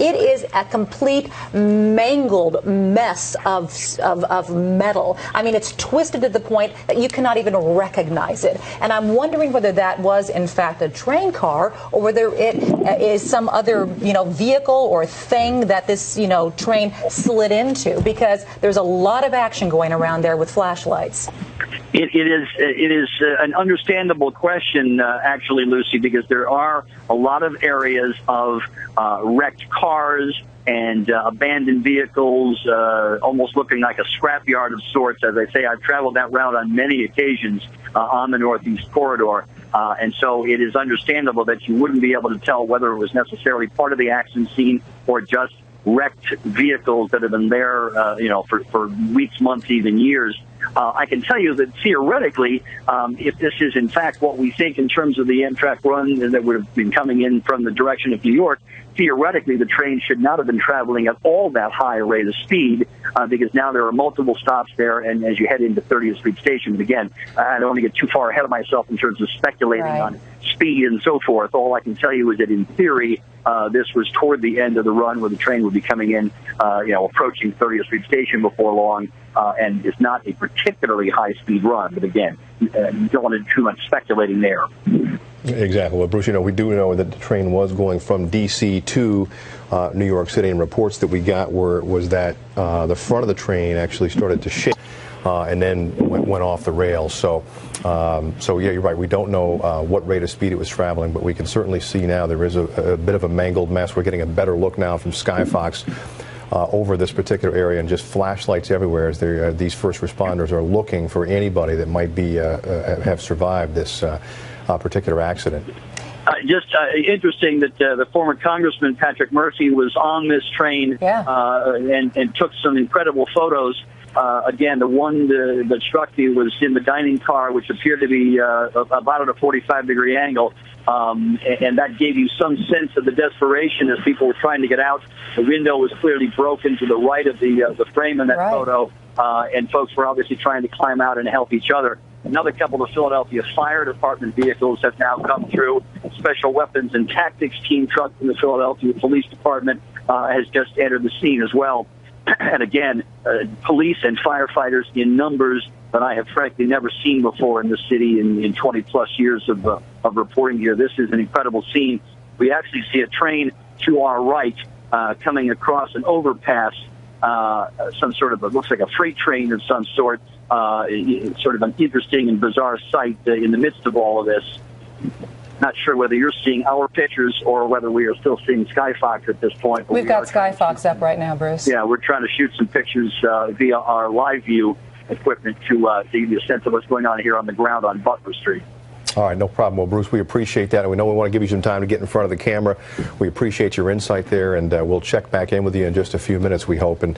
It is a complete mangled mess of metal. I mean, it's twisted to the point that you cannot even recognize it. And I'm wondering whether that was, in fact, a train car or whether it is some other, vehicle or thing that this, train slid into, because there's a lot of action going around there with flashlights. It is an understandable question, actually, Lucy, because there are a lot of areas of wrecked cars and abandoned vehicles, almost looking like a scrapyard of sorts. As I say, I've traveled that route on many occasions on the Northeast Corridor. And so it is understandable that you wouldn't be able to tell whether it was necessarily part of the accident scene or just wrecked vehicles that have been there, for weeks, months, even years. I can tell you that theoretically, if this is in fact what we think in terms of the Amtrak run that would have been coming in from the direction of New York, theoretically the train should not have been traveling at all that high a rate of speed, because now there are multiple stops there, and as you head into 30th Street Station, but again, I don't want to get too far ahead of myself in terms of speculating on speed and so forth. All I can tell you is that in theory, this was toward the end of the run where the train would be coming in, approaching 30th Street Station before long, and it's not a particularly high-speed run. But again, you don't want to do too much speculating there. Exactly. Well, Bruce, we do know that the train was going from D.C. to New York City, and reports that we got was that the front of the train actually started to shake and then went off the rails. So yeah, you're right. We don't know what rate of speed it was traveling, but we can certainly see now there is a bit of a mangled mess. We're getting a better look now from Skyfox over this particular area, and just flashlights everywhere as these first responders are looking for anybody that might be have survived this particular accident. Just interesting that the former Congressman Patrick Murphy was on this train and took some incredible photos. Again, the one that struck me was in the dining car, which appeared to be about at a 45-degree angle. And that gave you some sense of the desperation as people were trying to get out. The window was clearly broken to the right of the frame in that photo, and folks were obviously trying to climb out and help each other. Another couple of Philadelphia Fire Department vehicles have now come through. Special Weapons and Tactics Team truck from the Philadelphia Police Department has just entered the scene as well. And again, police and firefighters in numbers that I have frankly never seen before in the city in 20-plus years of reporting here. This is an incredible scene. We actually see a train to our right coming across an overpass, some sort of, looks like a freight train of some sort, sort of an interesting and bizarre sight in the midst of all of this. Not sure whether you're seeing our pictures or whether we are still seeing Skyfox at this point. We've got Skyfox up right now, Bruce. Yeah, we're trying to shoot some pictures via our live view equipment to give you a sense of what's going on here on the ground on Butler Street. All right, no problem. Well, Bruce, we appreciate that. And we know we want to give you some time to get in front of the camera. We appreciate your insight there, and we'll check back in with you in just a few minutes, we hope. And